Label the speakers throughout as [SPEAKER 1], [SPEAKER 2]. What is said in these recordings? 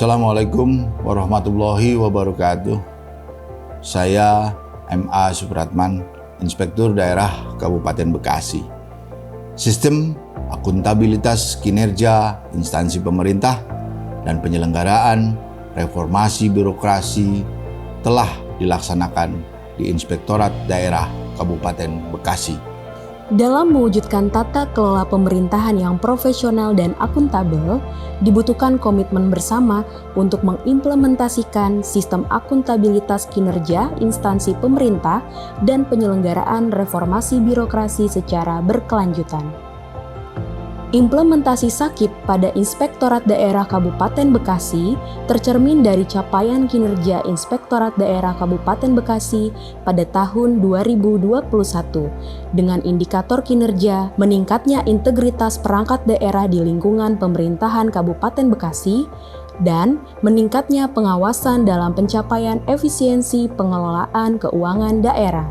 [SPEAKER 1] Assalamualaikum warahmatullahi wabarakatuh. Saya M.A. Supratman, Inspektur Daerah Kabupaten Bekasi. Sistem akuntabilitas kinerja instansi pemerintah dan penyelenggaraan reformasi birokrasi telah dilaksanakan di Inspektorat Daerah Kabupaten Bekasi.
[SPEAKER 2] Dalam mewujudkan tata kelola pemerintahan yang profesional dan akuntabel, dibutuhkan komitmen bersama untuk mengimplementasikan sistem akuntabilitas kinerja instansi pemerintah dan penyelenggaraan reformasi birokrasi secara berkelanjutan. Implementasi SAKIP pada Inspektorat Daerah Kabupaten Bekasi tercermin dari capaian kinerja Inspektorat Daerah Kabupaten Bekasi pada tahun 2021 dengan indikator kinerja meningkatnya integritas perangkat daerah di lingkungan pemerintahan Kabupaten Bekasi dan meningkatnya pengawasan dalam pencapaian efisiensi pengelolaan keuangan daerah.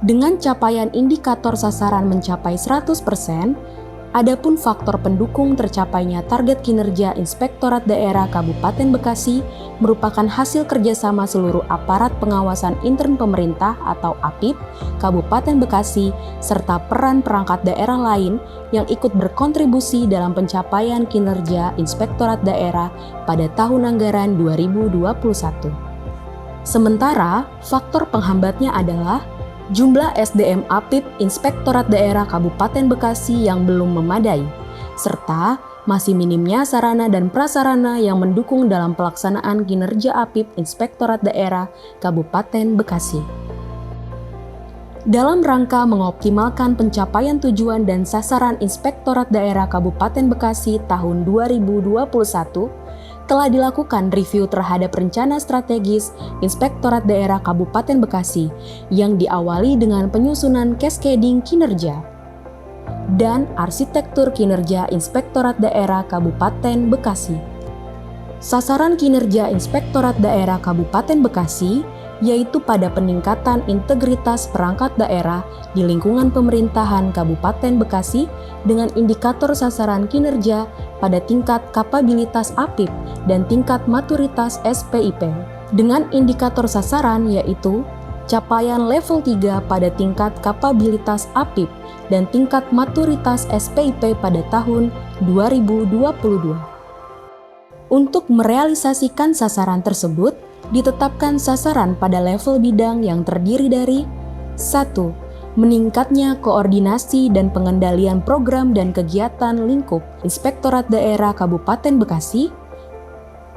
[SPEAKER 2] Dengan capaian indikator sasaran mencapai 100%, adapun faktor pendukung tercapainya target kinerja Inspektorat Daerah Kabupaten Bekasi merupakan hasil kerjasama seluruh aparat pengawasan intern pemerintah atau APIP Kabupaten Bekasi serta peran perangkat daerah lain yang ikut berkontribusi dalam pencapaian kinerja Inspektorat Daerah pada tahun anggaran 2021. Sementara, faktor penghambatnya adalah jumlah SDM APIP Inspektorat Daerah Kabupaten Bekasi yang belum memadai, serta masih minimnya sarana dan prasarana yang mendukung dalam pelaksanaan kinerja APIP Inspektorat Daerah Kabupaten Bekasi. Dalam rangka mengoptimalkan pencapaian tujuan dan sasaran Inspektorat Daerah Kabupaten Bekasi tahun 2021, telah dilakukan review terhadap rencana strategis Inspektorat Daerah Kabupaten Bekasi yang diawali dengan penyusunan cascading kinerja dan arsitektur kinerja Inspektorat Daerah Kabupaten Bekasi. Sasaran kinerja Inspektorat Daerah Kabupaten Bekasi yaitu pada peningkatan integritas perangkat daerah di lingkungan pemerintahan Kabupaten Bekasi dengan indikator sasaran kinerja pada tingkat kapabilitas APIP dan tingkat maturitas SPIP. Dengan indikator sasaran yaitu capaian level 3 pada tingkat kapabilitas APIP dan tingkat maturitas SPIP pada tahun 2022. Untuk merealisasikan sasaran tersebut, ditetapkan sasaran pada level bidang yang terdiri dari 1. Meningkatnya koordinasi dan pengendalian program dan kegiatan lingkup Inspektorat Daerah Kabupaten Bekasi.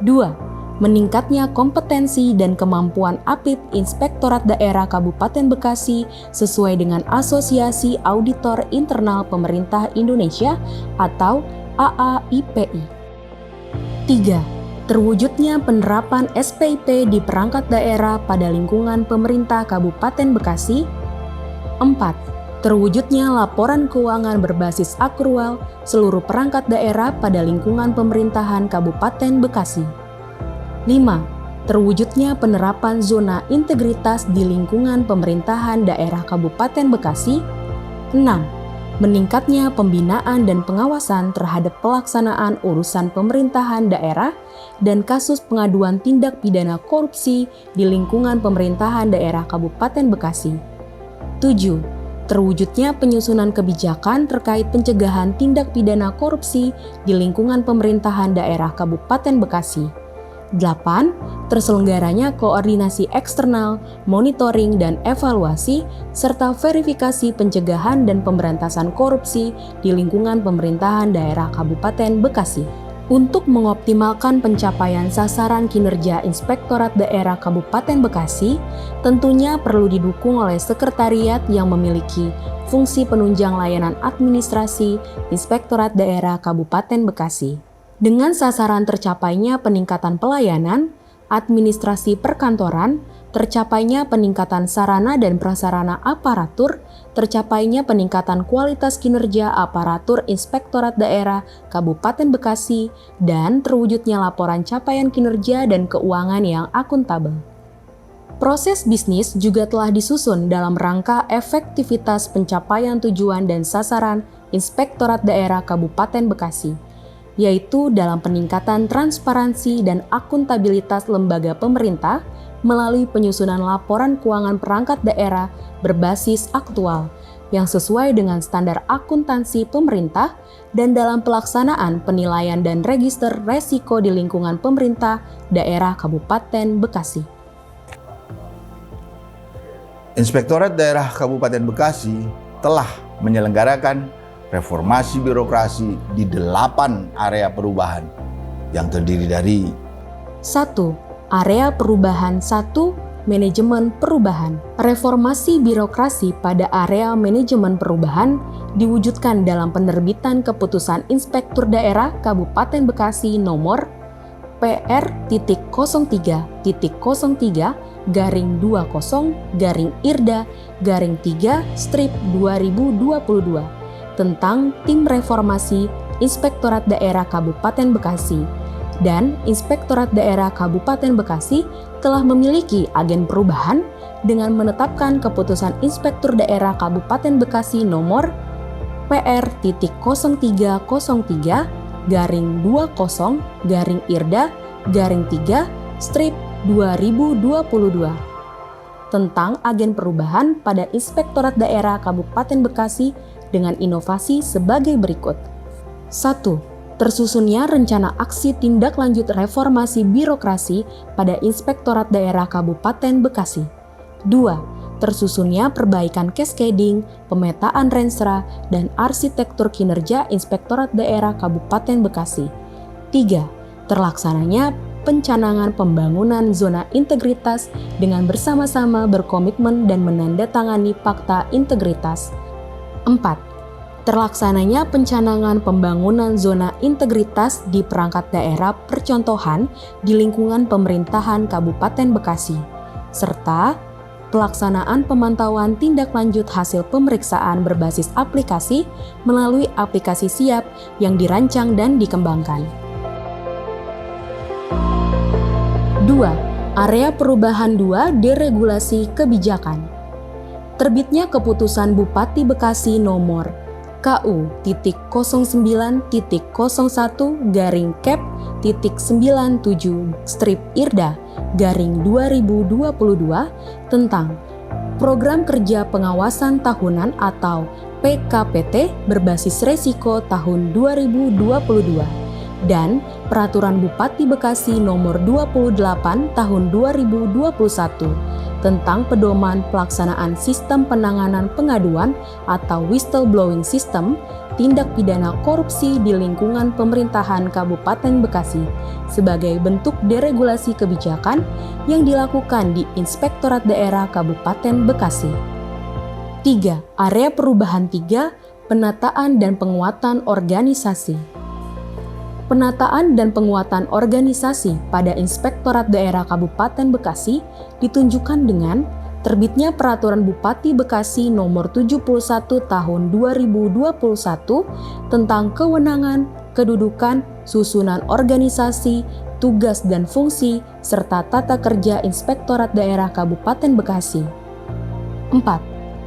[SPEAKER 2] 2. Meningkatnya kompetensi dan kemampuan APIP Inspektorat Daerah Kabupaten Bekasi sesuai dengan Asosiasi Auditor Internal Pemerintah Indonesia atau AAIPI. 3. Terwujudnya penerapan SPIP di perangkat daerah pada lingkungan pemerintah Kabupaten Bekasi. 4. Terwujudnya laporan keuangan berbasis akrual seluruh perangkat daerah pada lingkungan pemerintahan Kabupaten Bekasi. 5. Terwujudnya penerapan zona integritas di lingkungan pemerintahan daerah Kabupaten Bekasi. 6. Meningkatnya pembinaan dan pengawasan terhadap pelaksanaan urusan pemerintahan daerah dan kasus pengaduan tindak pidana korupsi di lingkungan pemerintahan daerah Kabupaten Bekasi. 7. Terwujudnya penyusunan kebijakan terkait pencegahan tindak pidana korupsi di lingkungan pemerintahan daerah Kabupaten Bekasi. 8. Terselenggaranya koordinasi eksternal, monitoring dan evaluasi, serta verifikasi pencegahan dan pemberantasan korupsi di lingkungan pemerintahan daerah Kabupaten Bekasi. Untuk mengoptimalkan pencapaian sasaran kinerja Inspektorat Daerah Kabupaten Bekasi, tentunya perlu didukung oleh sekretariat yang memiliki fungsi penunjang layanan administrasi Inspektorat Daerah Kabupaten Bekasi. Dengan sasaran tercapainya peningkatan pelayanan, administrasi perkantoran, tercapainya peningkatan sarana dan prasarana aparatur, tercapainya peningkatan kualitas kinerja aparatur Inspektorat Daerah Kabupaten Bekasi, dan terwujudnya laporan capaian kinerja dan keuangan yang akuntabel. Proses bisnis juga telah disusun dalam rangka efektivitas pencapaian tujuan dan sasaran Inspektorat Daerah Kabupaten Bekasi. yaitu dalam peningkatan transparansi dan akuntabilitas lembaga pemerintah melalui penyusunan laporan keuangan perangkat daerah berbasis aktual yang sesuai dengan standar akuntansi pemerintah dan dalam pelaksanaan penilaian dan register resiko di lingkungan pemerintah daerah Kabupaten Bekasi.
[SPEAKER 1] Inspektorat Daerah Kabupaten Bekasi telah menyelenggarakan reformasi birokrasi di 8 area perubahan yang terdiri dari
[SPEAKER 2] 1. Area perubahan 1. Manajemen perubahan. Reformasi birokrasi pada area manajemen perubahan diwujudkan dalam penerbitan keputusan Inspektur Daerah Kabupaten Bekasi nomor PR.20/IRDA-3/2022 tentang Tim Reformasi Inspektorat Daerah Kabupaten Bekasi. Dan Inspektorat Daerah Kabupaten Bekasi telah memiliki agen perubahan dengan menetapkan keputusan Inspektur Daerah Kabupaten Bekasi nomor PR.20/IRDA-3/2022 tentang agen perubahan pada Inspektorat Daerah Kabupaten Bekasi dengan inovasi sebagai berikut. 1. Tersusunnya rencana aksi tindak lanjut reformasi birokrasi pada Inspektorat Daerah Kabupaten Bekasi. 2. Tersusunnya perbaikan cascading, pemetaan renstra, dan arsitektur kinerja Inspektorat Daerah Kabupaten Bekasi. 3. Terlaksananya pencanangan pembangunan zona integritas dengan bersama-sama berkomitmen dan menandatangani fakta integritas. 4. Terlaksananya pencanangan pembangunan zona integritas di perangkat daerah percontohan di lingkungan pemerintahan Kabupaten Bekasi, serta pelaksanaan pemantauan tindak lanjut hasil pemeriksaan berbasis aplikasi melalui aplikasi Siap yang dirancang dan dikembangkan. 2. Area perubahan 2 deregulasi kebijakan. Terbitnya keputusan Bupati Bekasi nomor KU.01-Cap.97-IRDA-2022 tentang Program Kerja Pengawasan Tahunan atau PKPT berbasis resiko tahun 2022 dan Peraturan Bupati Bekasi nomor 28 tahun 2021 tentang pedoman pelaksanaan sistem penanganan pengaduan atau whistleblowing system tindak pidana korupsi di lingkungan pemerintahan Kabupaten Bekasi sebagai bentuk deregulasi kebijakan yang dilakukan di Inspektorat Daerah Kabupaten Bekasi. 3. Area perubahan 3, penataan dan penguatan organisasi. Penataan dan penguatan organisasi pada Inspektorat Daerah Kabupaten Bekasi ditunjukkan dengan terbitnya Peraturan Bupati Bekasi nomor 71 tahun 2021 tentang kewenangan, kedudukan, susunan organisasi, tugas dan fungsi, serta tata kerja Inspektorat Daerah Kabupaten Bekasi. 4.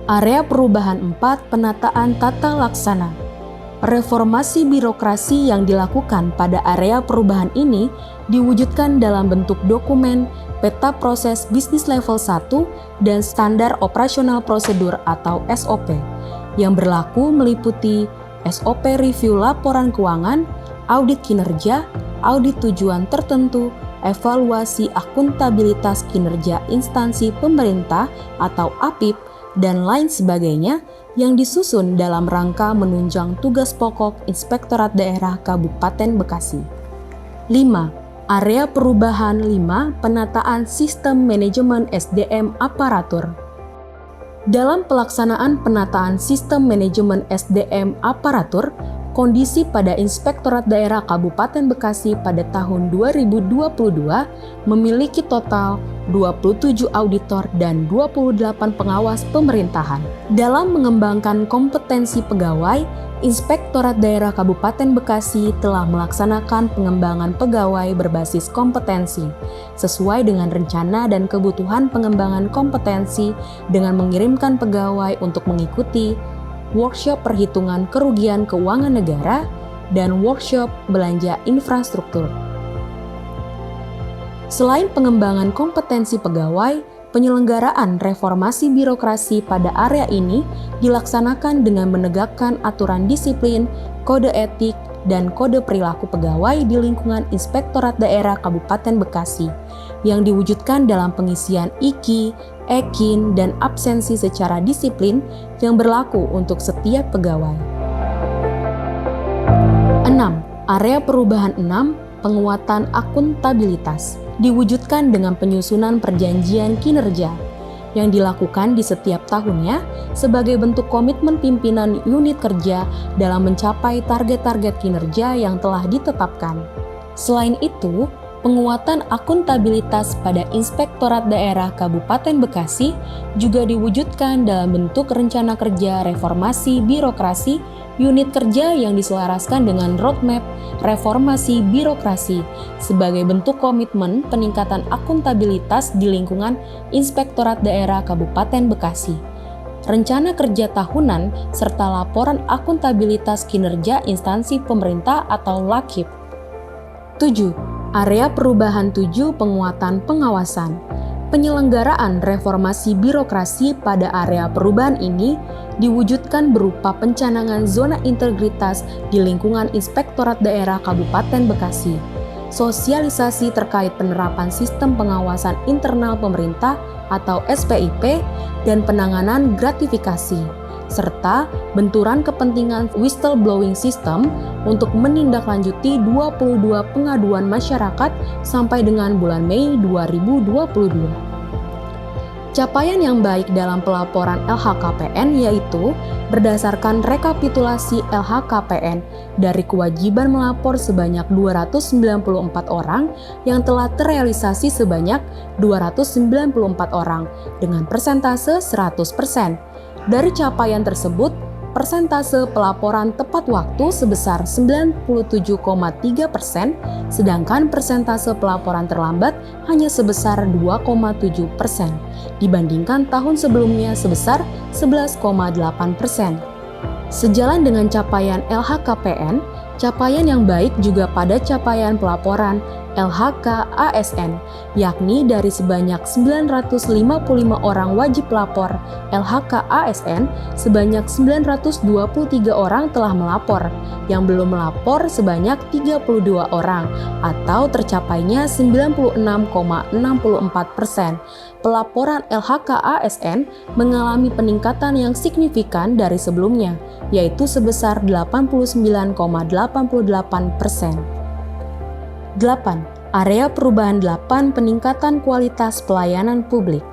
[SPEAKER 2] Area perubahan 4, penataan tata laksana. Reformasi birokrasi yang dilakukan pada area perubahan ini diwujudkan dalam bentuk dokumen, peta proses bisnis level 1, dan standar operasional prosedur atau SOP, yang berlaku meliputi SOP review laporan keuangan, audit kinerja, audit tujuan tertentu, evaluasi akuntabilitas kinerja instansi pemerintah atau APIP, dan lain sebagainya yang disusun dalam rangka menunjang tugas pokok Inspektorat Daerah Kabupaten Bekasi. 5. Area perubahan 5, penataan sistem manajemen SDM aparatur. Dalam pelaksanaan penataan sistem manajemen SDM aparatur, kondisi pada Inspektorat Daerah Kabupaten Bekasi pada tahun 2022 memiliki total 27 auditor dan 28 pengawas pemerintahan. Dalam mengembangkan kompetensi pegawai, Inspektorat Daerah Kabupaten Bekasi telah melaksanakan pengembangan pegawai berbasis kompetensi sesuai dengan rencana dan kebutuhan pengembangan kompetensi dengan mengirimkan pegawai untuk mengikuti workshop perhitungan kerugian keuangan negara, dan workshop belanja infrastruktur. Selain pengembangan kompetensi pegawai, penyelenggaraan reformasi birokrasi pada area ini dilaksanakan dengan menegakkan aturan disiplin, kode etik, dan kode perilaku pegawai di lingkungan Inspektorat Daerah Kabupaten Bekasi yang diwujudkan dalam pengisian IKI, EKIN, dan absensi secara disiplin yang berlaku untuk setiap pegawai. 6. Area perubahan 6, penguatan akuntabilitas, diwujudkan dengan penyusunan perjanjian kinerja yang dilakukan di setiap tahunnya sebagai bentuk komitmen pimpinan unit kerja dalam mencapai target-target kinerja yang telah ditetapkan. Selain itu, penguatan akuntabilitas pada Inspektorat Daerah Kabupaten Bekasi juga diwujudkan dalam bentuk rencana kerja reformasi birokrasi unit kerja yang diselaraskan dengan roadmap reformasi birokrasi sebagai bentuk komitmen peningkatan akuntabilitas di lingkungan Inspektorat Daerah Kabupaten Bekasi. Rencana kerja tahunan serta laporan akuntabilitas kinerja instansi pemerintah atau LAKIP. 7. Area perubahan 7, penguatan pengawasan. Penyelenggaraan reformasi birokrasi pada area perubahan ini diwujudkan berupa pencanangan zona integritas di lingkungan Inspektorat Daerah Kabupaten Bekasi, sosialisasi terkait penerapan sistem pengawasan internal pemerintah atau SPIP, dan penanganan gratifikasi, serta benturan kepentingan whistleblowing system untuk menindaklanjuti 22 pengaduan masyarakat sampai dengan bulan Mei 2022. Capaian yang baik dalam pelaporan LHKPN yaitu berdasarkan rekapitulasi LHKPN dari kewajiban melapor sebanyak 294 orang yang telah terrealisasi sebanyak 294 orang dengan persentase 100%. Dari capaian tersebut, persentase pelaporan tepat waktu sebesar 97,3%, sedangkan persentase pelaporan terlambat hanya sebesar 2,7%, dibandingkan tahun sebelumnya sebesar 11,8%. Sejalan dengan capaian LHKPN, capaian yang baik juga pada capaian pelaporan LHK-ASN, yakni dari sebanyak 955 orang wajib lapor LHK-ASN, sebanyak 923 orang telah melapor, yang belum melapor sebanyak 32 orang, atau tercapainya 96,64%. Pelaporan LHK-ASN mengalami peningkatan yang signifikan dari sebelumnya, yaitu sebesar 89,88%. 8. Area perubahan 8, peningkatan kualitas pelayanan publik.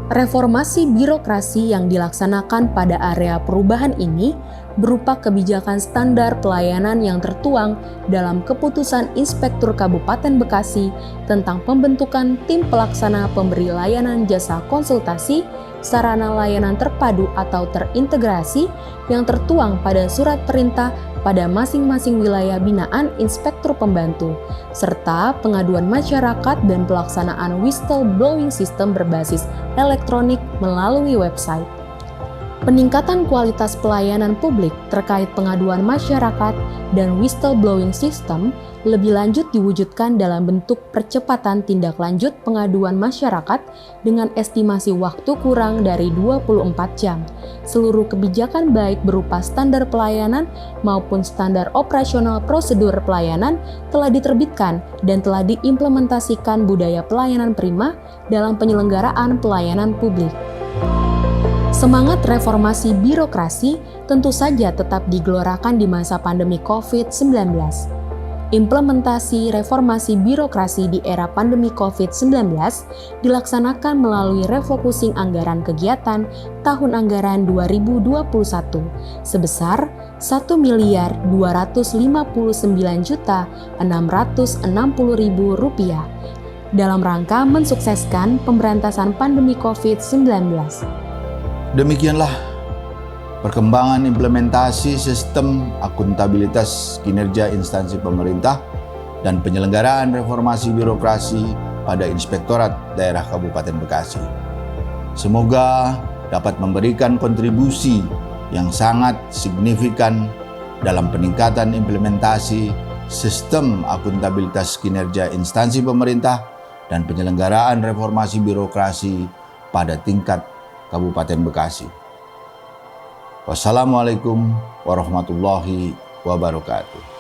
[SPEAKER 2] Reformasi birokrasi yang dilaksanakan pada area perubahan ini berupa kebijakan standar pelayanan yang tertuang dalam keputusan Inspektur Kabupaten Bekasi tentang pembentukan tim pelaksana pemberi layanan jasa konsultasi sarana layanan terpadu atau terintegrasi yang tertuang pada surat perintah pada masing-masing wilayah binaan inspektur pembantu, serta pengaduan masyarakat dan pelaksanaan whistleblowing system berbasis elektronik melalui website. Peningkatan kualitas pelayanan publik terkait pengaduan masyarakat dan whistleblowing system lebih lanjut diwujudkan dalam bentuk percepatan tindak lanjut pengaduan masyarakat dengan estimasi waktu kurang dari 24 jam. Seluruh kebijakan baik berupa standar pelayanan maupun standar operasional prosedur pelayanan telah diterbitkan dan telah diimplementasikan budaya pelayanan prima dalam penyelenggaraan pelayanan publik. Semangat reformasi birokrasi tentu saja tetap digelorakan di masa pandemi COVID-19. Implementasi reformasi birokrasi di era pandemi COVID-19 dilaksanakan melalui refocusing anggaran kegiatan tahun anggaran 2021 sebesar Rp1.259.660.000 dalam rangka mensukseskan pemberantasan pandemi COVID-19.
[SPEAKER 1] Demikianlah perkembangan implementasi sistem akuntabilitas kinerja instansi pemerintah dan penyelenggaraan reformasi birokrasi pada Inspektorat Daerah Kabupaten Bekasi. Semoga dapat memberikan kontribusi yang sangat signifikan dalam peningkatan implementasi sistem akuntabilitas kinerja instansi pemerintah dan penyelenggaraan reformasi birokrasi pada tingkat Kabupaten Bekasi. Wassalamualaikum warahmatullahi wabarakatuh.